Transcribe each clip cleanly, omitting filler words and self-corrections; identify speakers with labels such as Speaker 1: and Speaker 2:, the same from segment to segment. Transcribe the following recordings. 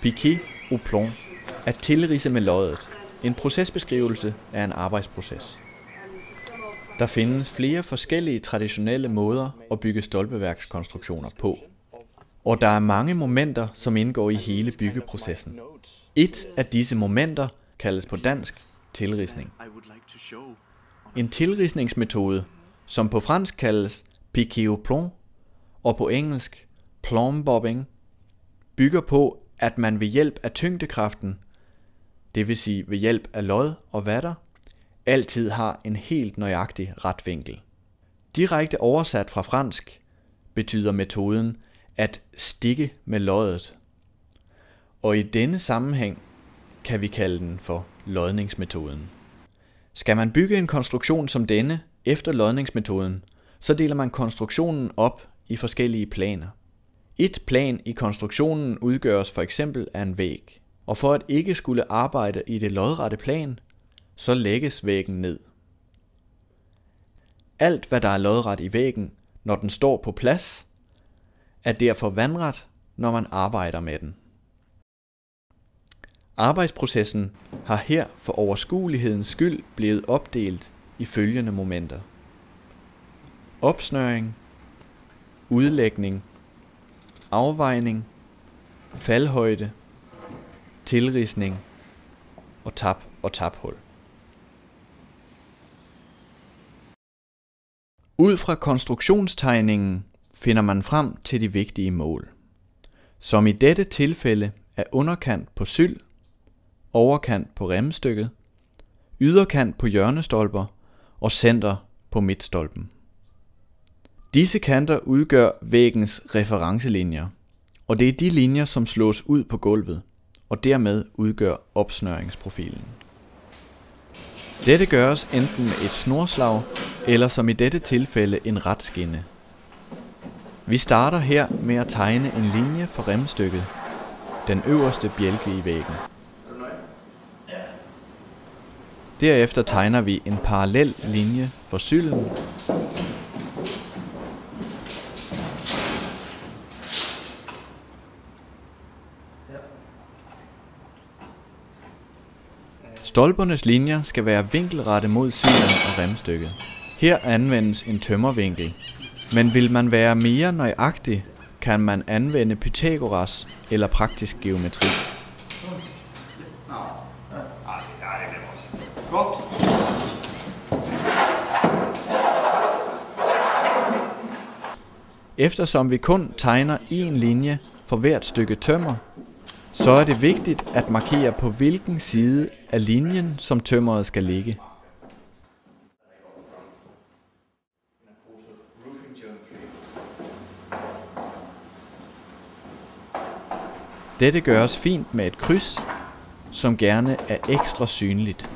Speaker 1: Piquer og Plomb er tilridse med loddet, en procesbeskrivelse af en arbejdsproces. Der findes flere forskellige traditionelle måder at bygge stolpverkskonstruktioner på, og der er mange momenter, som indgår i hele byggeprocessen. Et af disse momenter kaldes på dansk tilridsning. En tilridsningsmetode, som på fransk kaldes Piquer au Plomb og på engelsk Plomb, bygger på, at man ved hjælp af tyngdekraften, det vil sige ved hjælp af lod og vatter, altid har en helt nøjagtig retvinkel. Direkte oversat fra fransk betyder metoden at stikke med loddet, og i denne sammenhæng kan vi kalde den for lodningsmetoden. Skal man bygge en konstruktion som denne efter lodningsmetoden, så deler man konstruktionen op i forskellige planer. Et plan i konstruktionen udgøres for eksempel af en væg, og for at ikke skulle arbejde i det lodrette plan, så lægges væggen ned. Alt hvad der er lodret i væggen, når den står på plads, er derfor vandret, når man arbejder med den. Arbejdsprocessen har her for overskuelighedens skyld blevet opdelt i følgende momenter: opsnøring, udlægning, afvejning, faldhøjde, tilridsning og taphul. Ud fra konstruktionstegningen finder man frem til de vigtige mål, som i dette tilfælde er underkant på syl, overkant på remstykket, yderkant på hjørnestolper og center på midtstolpen. Disse kanter udgør væggens referencelinjer, og det er de linjer, som slås ud på gulvet, og dermed udgør opsnøringsprofilen. Dette gøres enten med et snorslag, eller som i dette tilfælde en retskinne. Vi starter her med at tegne en linje for remstykket, den øverste bjælke i væggen. Derefter tegner vi en parallel linje for sylden, stolpernes linjer skal være vinkelrette mod sylden og remstykket. Her anvendes en tømmervinkel, men vil man være mere nøjagtig, kan man anvende Pythagoras eller praktisk geometri. Eftersom vi kun tegner én linje for hvert stykke tømmer, så er det vigtigt at markere på hvilken side af linjen, som tømmeret skal ligge. Dette gøres fint med et kryds, som gerne er ekstra synligt.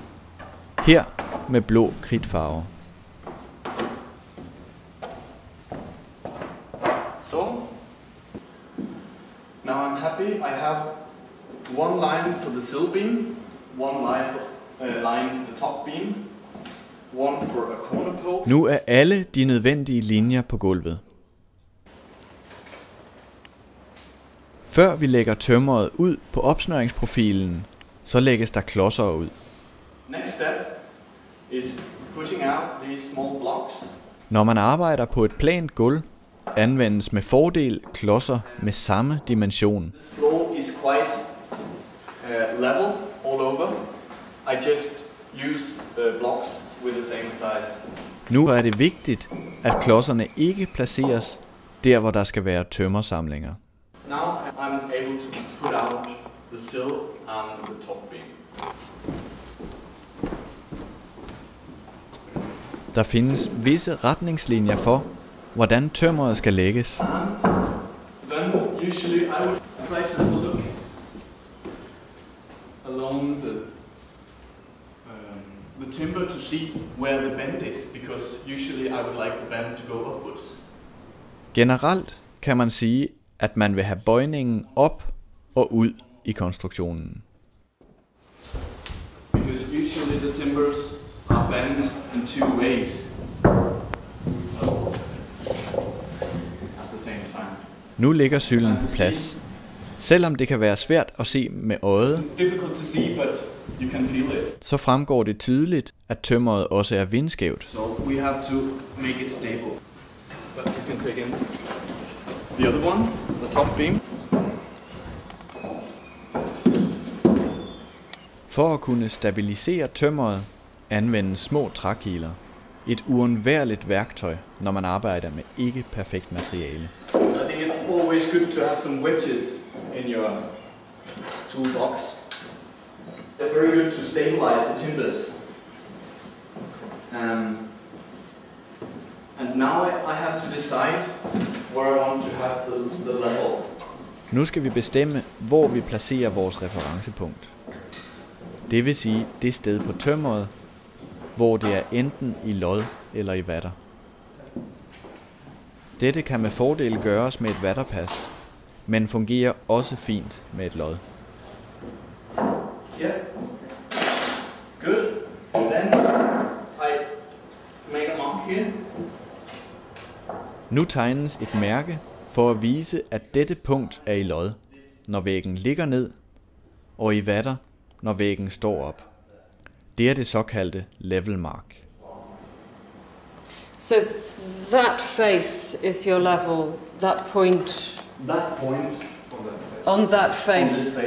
Speaker 1: Her med blå kridtfarve.
Speaker 2: So, now I'm happy. I have one line for the sill beam, one line for the top beam, one for a corner post.
Speaker 1: Nu er alle de nødvendige linjer på gulvet. Før vi lægger tømmeret ud på opsnøringsprofilen, så lægges der klodser ud.
Speaker 2: Next step is pushing out these small blocks.
Speaker 1: Når man arbejder på et plant gulv, anvendes med fordel klodser med samme dimension.
Speaker 2: This floor is quite level all over. I just use the blocks with the same size.
Speaker 1: Nu er det vigtigt, at klodserne ikke placeres der, hvor der skal være tømmersamlinger.
Speaker 2: Now I'm able to put out the sill and the top beam.
Speaker 1: Der findes visse retningslinjer for, hvordan tømmeret skal lægges.
Speaker 2: And then usually I would try to look along the timber to see where the bend is, because usually I would like the bend to go upwards.
Speaker 1: Generelt kan man sige, at man vil have bøjningen op og ud i konstruktionen.
Speaker 2: Because usually the timbers are bent in two ways at the same time.
Speaker 1: Nu ligger sylden på plads. Selvom det kan være svært at se med øjet, så fremgår det tydeligt, at tømmeret også er vindskævt.
Speaker 2: So we have to make it stable. But you can take in the other one, the top beam.
Speaker 1: For at kunne stabilisere tømmeret anvendes små trækiler. Et uundværligt værktøj, når man arbejder med ikke perfekt materiale.
Speaker 2: I think it's always good to have some wedges in your toolbox. They're very good to stabilize the timbers. And now I have to decide where I want to have the level.
Speaker 1: Nu skal vi bestemme, hvor vi placerer vores referencepunkt. Det vil sige det sted på tømmeret, hvor det er enten i lod eller i vatter. Dette kan med fordel gøres med et vatterpas, men fungerer også fint med et lod.
Speaker 2: Yeah. Good. And then I make a mark here.
Speaker 1: Nu tegnes et mærke for at vise, at dette punkt er i lod, når væggen ligger ned, og i vatter, når væggen står op. Det er det såkaldte level mark.
Speaker 3: So that face is your level, that point on that face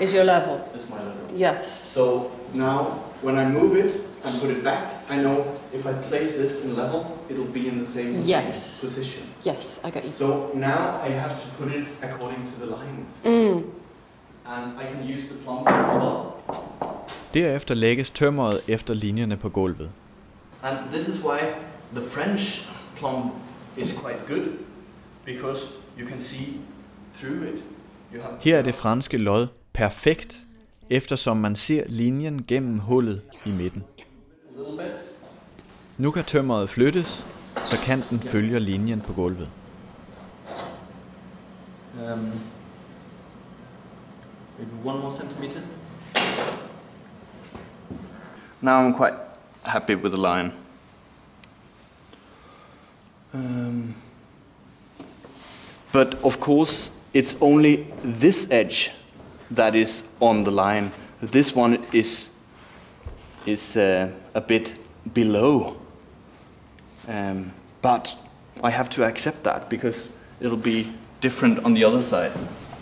Speaker 3: is your level.
Speaker 2: Is my level.
Speaker 3: Yes.
Speaker 2: So now when I move it and put it back, I know if I place this in level, it'll be in the same position.
Speaker 3: Yes, I got you.
Speaker 2: So now I have to put it according to the lines. And I can use the plomb as well.
Speaker 1: Derefter lægges tømmeret efter linjerne på gulvet.
Speaker 2: And this is why the French plomb is quite good, because you can see through it.
Speaker 1: Her er det franske lod perfekt, eftersom man ser linjen gennem hullet i midten. Nu kan tømmeret flyttes, så kanten følger linjen på gulvet.
Speaker 2: Maybe 1 more centimeter. Now I'm quite happy with the line. But of course, it's only this edge that is on the line. This one is a bit below. But I have to accept that because it'll be different on the other side.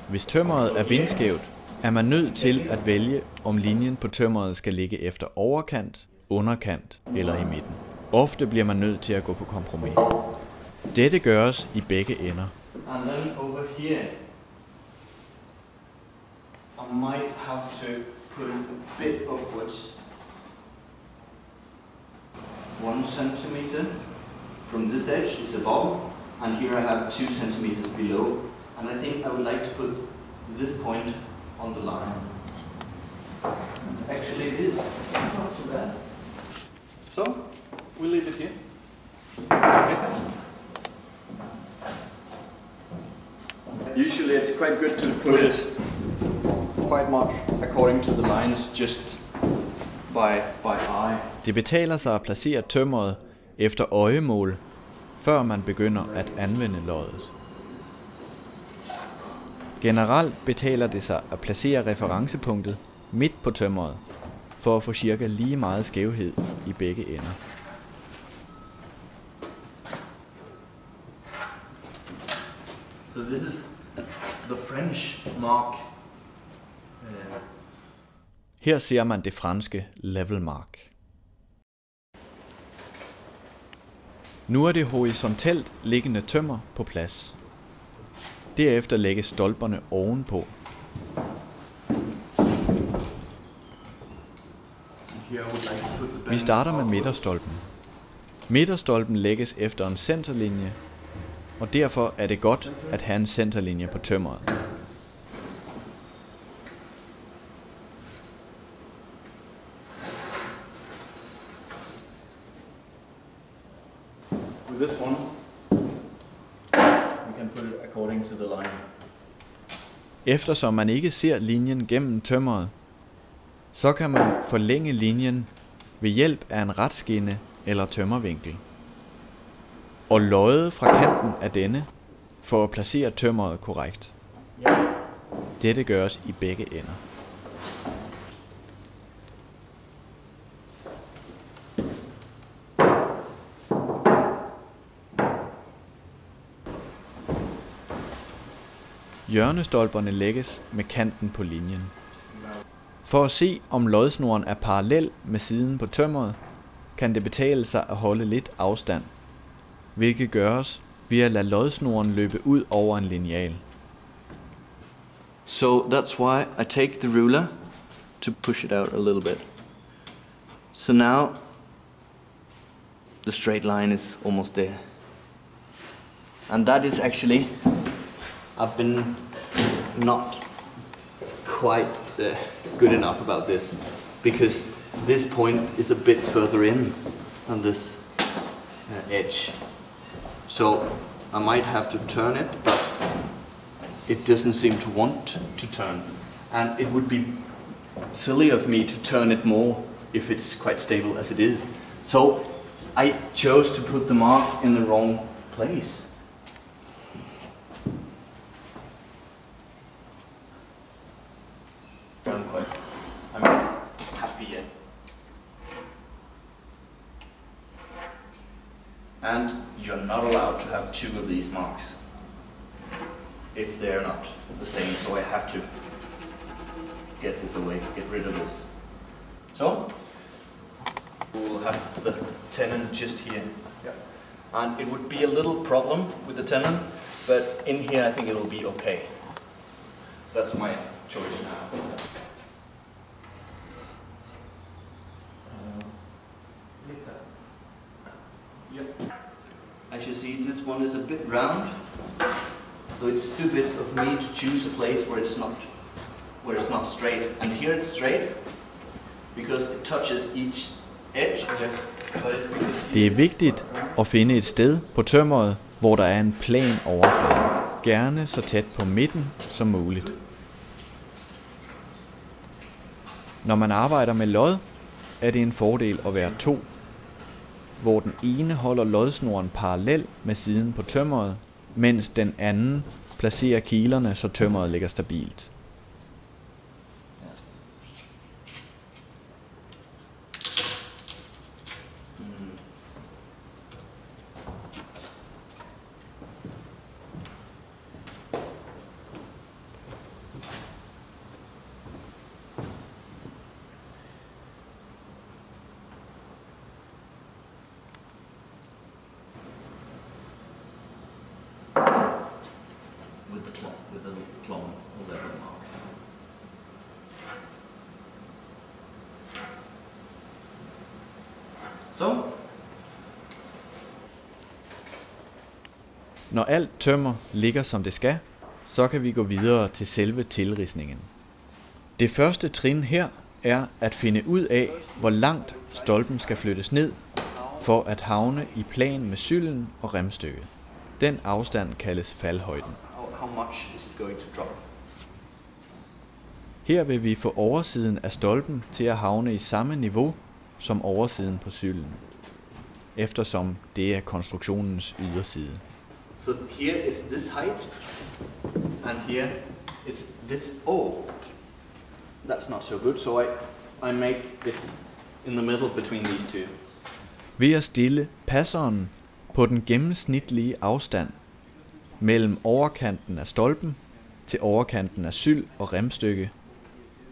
Speaker 1: Hvis tømmeret er vindskævt, er man nødt til at vælge, om linjen på tømmeret skal ligge efter overkant, underkant eller i midten. Ofte bliver man nødt til at gå på kompromis. Dette gøres i begge ender.
Speaker 2: And then over here, I might have to put it a bit upwards. 1 centimeter from this edge is above, and here I have 2 centimeters below. And I think I would like to put this point on the line. Actually it is. It's not too bad. So, we'll leave it here. Okay. Usually it's quite good to put it quite much according to the lines just by eye.
Speaker 1: Det betaler sig at placere tømmeret efter øjemål, før man begynder at anvende loddet. Generelt betaler det sig at placere referencepunktet midt på tømmeret, for at få cirka lige meget skævhed i begge ender.
Speaker 2: So this is the French mark.
Speaker 1: Her ser man det franske level mark. Nu er det horisontalt liggende tømmer på plads. Derefter lægges stolperne ovenpå. Vi starter med midterstolpen. Midterstolpen lægges efter en centerlinje, og derfor er det godt at have en centerlinje på tømmeret.
Speaker 2: With this one, we can put it according to the line.
Speaker 1: Eftersom man ikke ser linjen gennem tømmeret, så kan man forlænge linjen ved hjælp af en retskinne eller tømmervinkel, og lodde fra kanten af denne for at placere tømmeret korrekt. Dette gøres i begge ender. Hjørnestolperne lægges med kanten på linjen. For at se, om lodsnoren er parallel med siden på tømmeret, kan det betale sig at holde lidt afstand, hvilket gøres ved at lade lodsnoren løbe ud over en lineal.
Speaker 2: So that's why I take the ruler to push it out a little bit. So now the straight line is almost there. And that is actually, I've been not quite good enough about this, because this point is a bit further in on this edge. So I might have to turn it, but it doesn't seem to want to turn. And it would be silly of me to turn it more if it's quite stable as it is. So I chose to put the mark in the wrong place. I'm happy yet. And you're not allowed to have two of these marks if they're not the same, so I have to get this away, get rid of this. So we'll have the tenon just here. Yeah. And it would be a little problem with the tenon, but in here I think it'll be okay. That's my choice now. As you see, this one is a bit round, so it's stupid of me to choose a place where it's not straight. And here it's straight because it touches each edge.
Speaker 1: Det er vigtigt at finde et sted på tømmeret, hvor der er en plan overflade, gerne så tæt på midten som muligt. Når man arbejder med lod, er det en fordel at være to, hvor den ene holder lodsnoren parallel med siden på tømmeret, mens den anden placerer kilerne, så tømmeret ligger stabilt.
Speaker 2: With the Plomb level mark. So.
Speaker 1: Når alt tømmer ligger som det skal, så kan vi gå videre til selve tilridsningen. Det første trin her er at finde ud af, hvor langt stolpen skal flyttes ned, for at havne i plan med sylden og remstykket. Den afstand kaldes faldhøjden.
Speaker 2: How much is it going to drop?
Speaker 1: Her vil vi få oversiden af stolpen til at havne i samme niveau som oversiden på sylden, eftersom det er konstruktionens yderside.
Speaker 2: So here is this height, and here is this. Oh, that's not so good. So I make it in the middle between these two.
Speaker 1: Ved at stille passeren på den gennemsnitlige afstand mellem overkanten af stolpen til overkanten af syld og remstykke,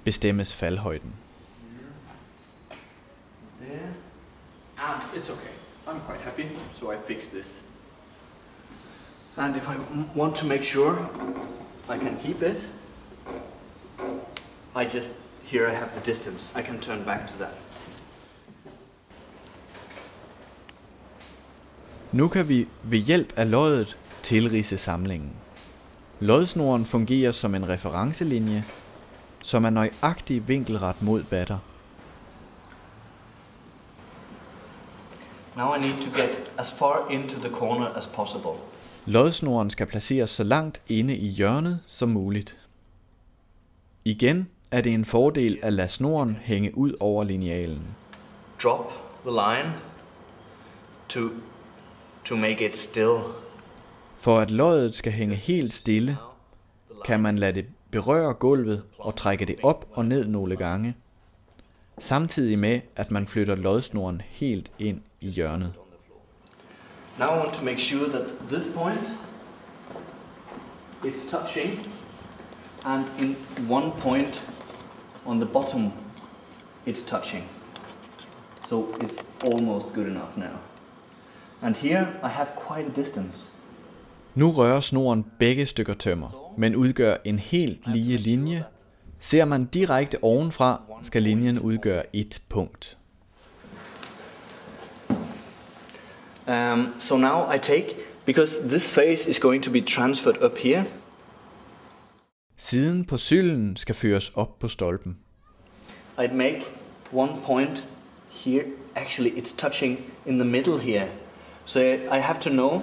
Speaker 1: bestemmes faldhøjden.
Speaker 2: There. And it's okay. I'm quite happy, so I fix this. And if I want to make sure I can keep it, here I have the distance. I can turn back to that.
Speaker 1: Nu kan vi ved hjælp af loddet tilridse samlingen. Lodsnoren fungerer som en referencelinje, som er nøjagtig vinkelret mod batter.
Speaker 2: Now I need to get as far into the corner as possible.
Speaker 1: Lodsnoren skal placeres så langt inde i hjørnet som muligt. Igen er det en fordel at lade snoren hænge ud over linealen.
Speaker 2: Drop the line to make it still.
Speaker 1: For at loddet skal hænge helt stille, kan man lade det berøre gulvet og trække det op og ned nogle gange, samtidig med at man flytter lodsnoren helt ind i hjørnet.
Speaker 2: Now I want to make sure that this point is touching, and in one point on the bottom it's touching. So it's almost good enough now. And here I have quite a distance.
Speaker 1: Nu rører snoren begge stykker tømmer, men udgør en helt lige linje. Ser man direkte ovenfra, skal linjen udgøre et punkt.
Speaker 2: So now I take, because this face is going to be transferred up here.
Speaker 1: Siden på sylden skal føres op på stolpen.
Speaker 2: I'd make one point here. Actually, it's touching in the middle here. So I have to know.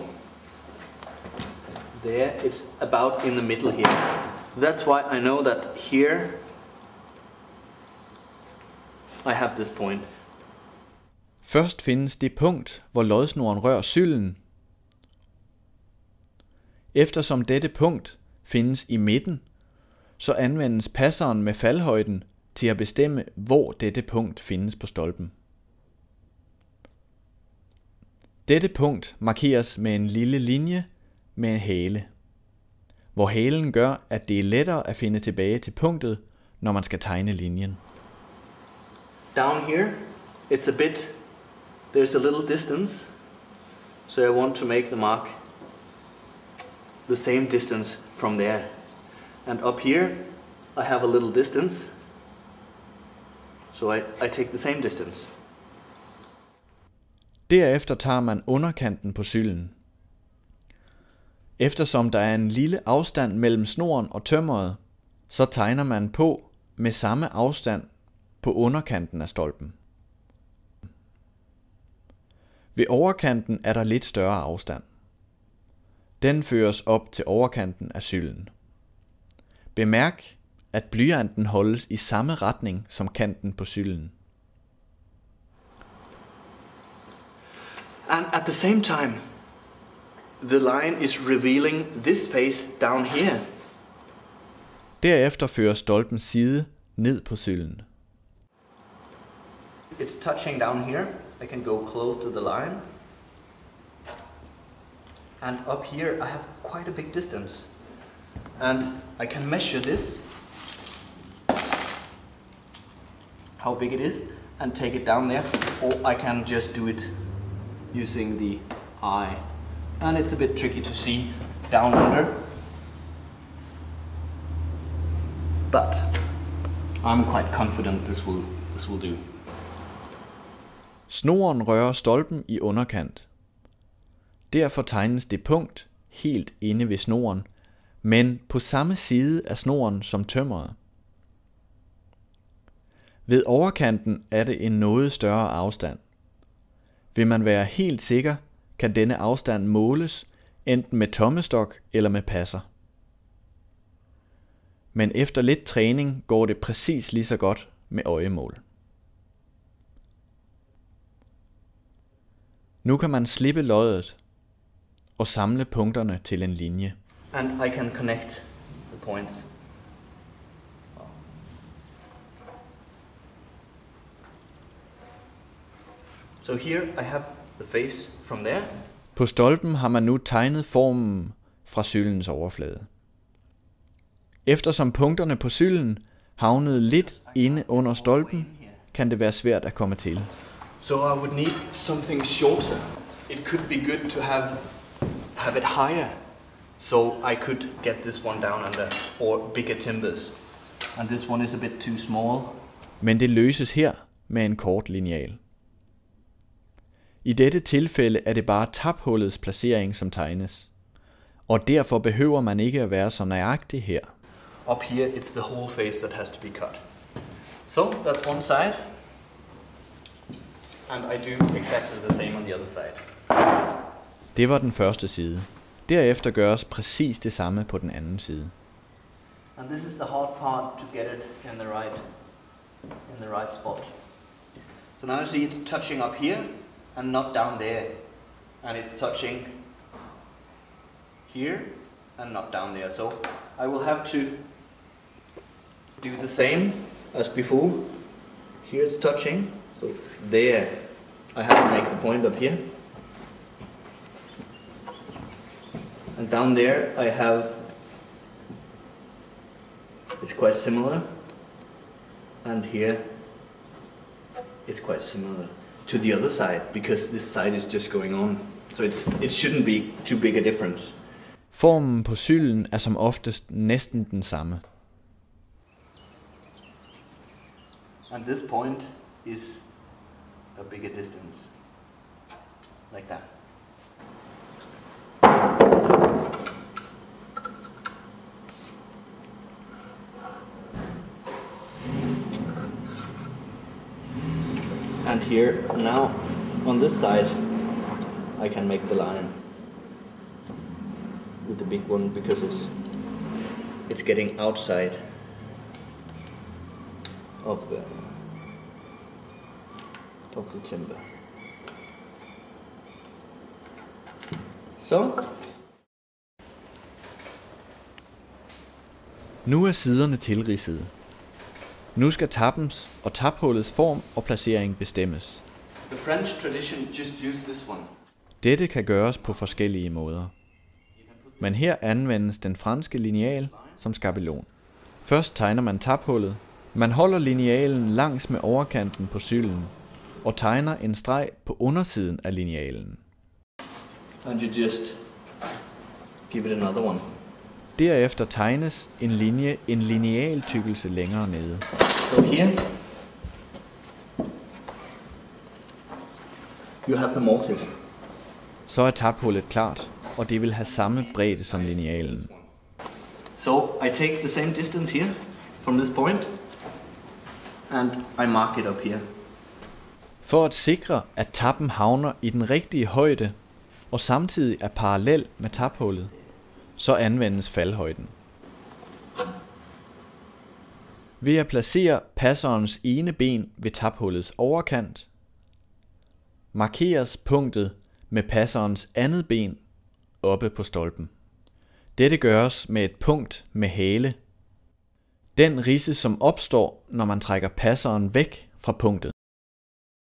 Speaker 2: There, it's about in the middle here. So that's why I know that here I have this point.
Speaker 1: Først findes det punkt, hvor lodsnoren rører sylden. Eftersom dette punkt findes i midten, så anvendes passeren med faldhøjden til at bestemme, hvor dette punkt findes på stolpen. Dette punkt markeres med en lille linje med en hale, hvor halen gør, at det er lettere at finde tilbage til punktet, når man skal tegne linjen.
Speaker 2: Down here, it's a bit, there's a little distance, so I want to make the mark the same distance from there. And up here, I have a little distance, so I take the same distance.
Speaker 1: Derefter tager man underkanten på sylden. Eftersom der er en lille afstand mellem snoren og tømmeret, så tegner man på med samme afstand på underkanten af stolpen. Ved overkanten er der lidt større afstand. Den føres op til overkanten af sylden. Bemærk, at blyanten holdes i samme retning som kanten på sylden.
Speaker 2: And at the same time, the line is revealing this face down here.
Speaker 1: Derefter fører stolpens side ned på sylden.
Speaker 2: It's touching down here. I can go close to the line. And up here I have quite a big distance. And I can measure this, how big it is, and take it down there. Or I can just do it using the eye. And it's a bit tricky to see down under. But I'm quite confident this will do.
Speaker 1: Snoren rører stolpen i underkant. Derfor tegnes det punkt helt inde ved snoren, men på samme side af snoren som tømmeret. Ved overkanten er det en noget større afstand. Vil man være helt sikker, kan denne afstand måles enten med tommestok eller med passer. Men efter lidt træning går det præcis lige så godt med øjemål. Nu kan man slippe loddet og samle punkterne til en linje.
Speaker 2: And I can connect the points. So here I have the face from there.
Speaker 1: På stolpen har man nu tegnet formen fra syldens overflade. Eftersom punkterne på sylden havnede lidt inde under stolpen, kan det være svært at komme til.
Speaker 2: So I would need something shorter. It could be good to have it higher, so I could get this one down under, or bigger timbers. And this one is a bit too small.
Speaker 1: Men det løses her med en kort lineal. I dette tilfælde er det bare taphullets placering, som tegnes. Og derfor behøver man ikke at være så nøjagtig her.
Speaker 2: Up here it's the whole face that has to be cut. So that's one side. And I do exactly the same on the other side.
Speaker 1: Det var den første side. Derefter gøres præcis det samme på den anden side.
Speaker 2: And this is the hard part, to get it in the right spot. So now you see it's touching up here and not down there. And it's touching here and not down there. So I will have to do the same as before. Here it's touching, so there I have to make the point up here. And down there I have, it's quite similar. And here it's quite similar to the other side, because this side is just going on. So it shouldn't be too big a difference.
Speaker 1: Formen på sylden er som oftest næsten den samme.
Speaker 2: And this point is a bigger distance, like that. And here, now, on this side, I can make the line with the big one, because it's getting outside of the timber. Så.
Speaker 1: Nu er siderne tilridsede. Nu skal tappens og taphullets form og placering bestemmes.
Speaker 2: The French tradition just used this one.
Speaker 1: Dette kan gøres på forskellige måder. Men her anvendes den franske lineal som skabelon. Først tegner man taphullet. Man holder linealen langs med overkanten på sylden og tegner en streg på undersiden af linealen.
Speaker 2: And you just give it another one.
Speaker 1: Derefter tegnes en lineal tykkelse længere nede.
Speaker 2: So here you have the mortise.
Speaker 1: Så er taphullet klart, og det vil have samme bredde som linealen.
Speaker 2: So I take the same distance here from this point and I mark it up here.
Speaker 1: For at sikre, at tappen havner i den rigtige højde og samtidig er parallel med taphullet, så anvendes faldhøjden. Ved at placere passerens ene ben ved taphullets overkant, markeres punktet med passerens andet ben oppe på stolpen. Dette gøres med et punkt med hale. Den ridse, som opstår, når man trækker passeren væk fra punktet.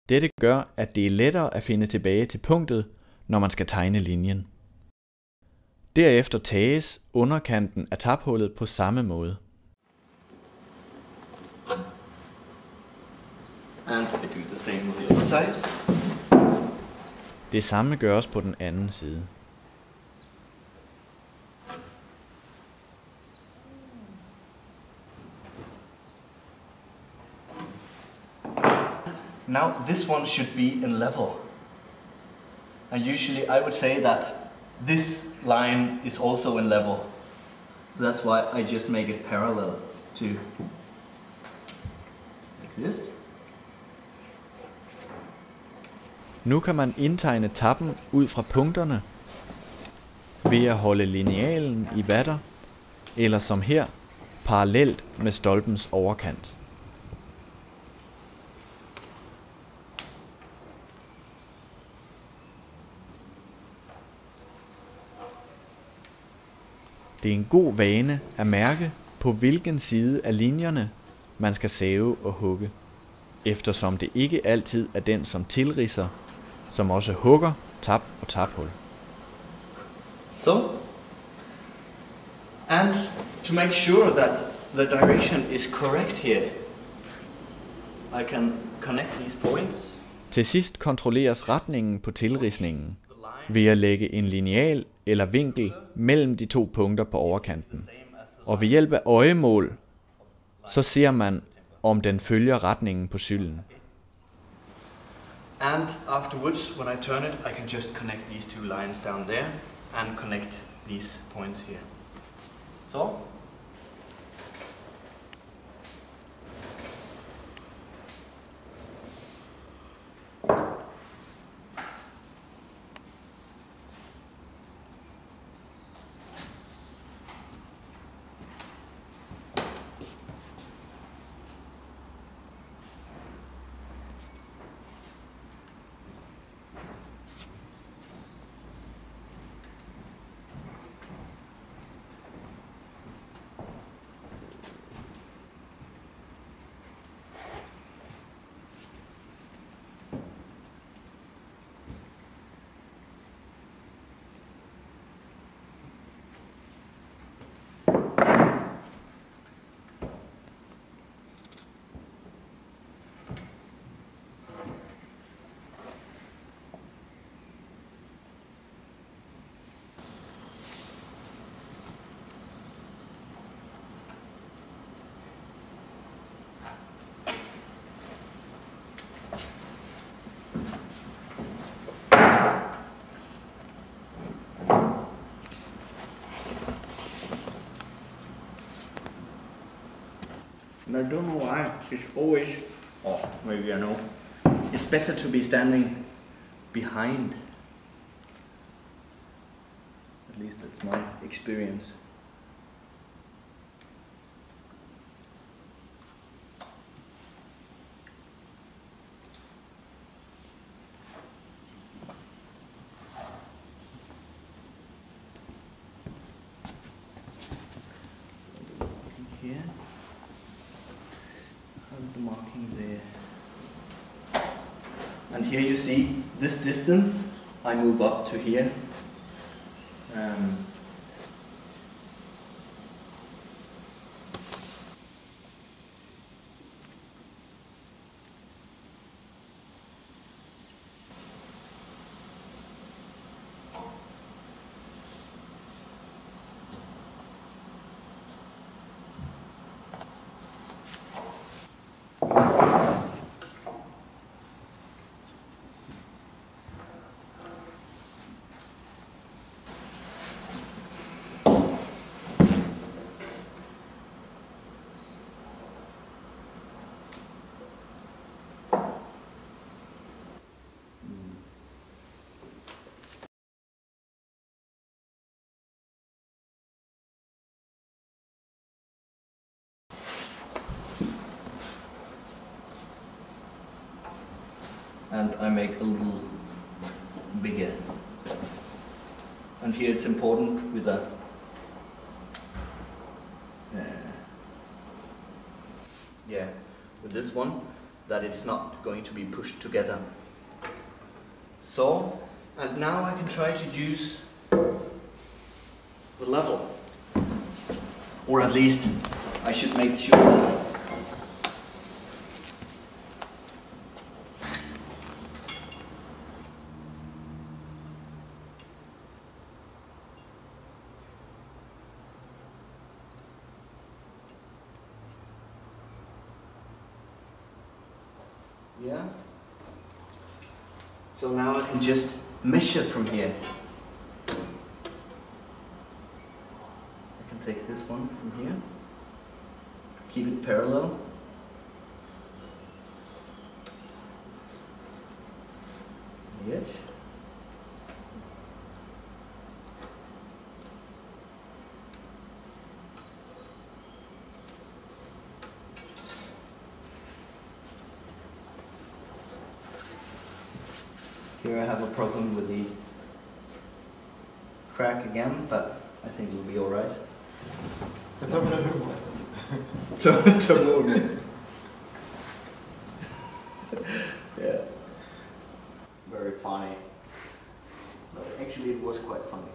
Speaker 1: Dette gør, at det er lettere at finde tilbage til punktet, når man skal tegne linjen. Derefter tages underkanten af taphullet på samme måde.
Speaker 2: And I do the same with the other side.
Speaker 1: Det samme gøres på den anden side.
Speaker 2: Now this one should be in level. And usually I would say that this line is also in level. So that's why I just make it parallel to like this.
Speaker 1: Nu kan man indtegne tappen ud fra punkterne ved at holde linealen i vater, eller som her, parallelt med stolpens overkant. Det er en god vane at mærke, på hvilken side af linjerne man skal save og hugge, eftersom det ikke altid er den, som tilridser, som også hugger tap og taphul.
Speaker 2: So, and to make sure that the direction is correct here, I can connect these points.
Speaker 1: Til sidst kontrolleres retningen på tilridsningen ved at lægge en lineal eller vinkel mellem de to punkter på overkanten. Og ved hjælp af øjemål, så ser man, om den følger retningen på sylden.
Speaker 2: And afterwards, when I turn it, I can just connect these two lines down there and connect these points here. So. And I don't know why. It's always, or maybe I know, it's better to be standing behind. At least that's my experience. Here, and the marking there. And here you see this distance, I move up to here. And I make a little bigger. And here it's important with a with this one that it's not going to be pushed together. So, and now I can try to use the level, or at least I should make sure that yeah. So now I can just measure from here. I can take this one from here, keep it parallel. The edge. Here I have a problem with the crack again, but I think it'll be alright. Yeah. Very funny. No, actually it was quite funny,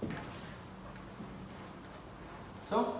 Speaker 2: I think. So,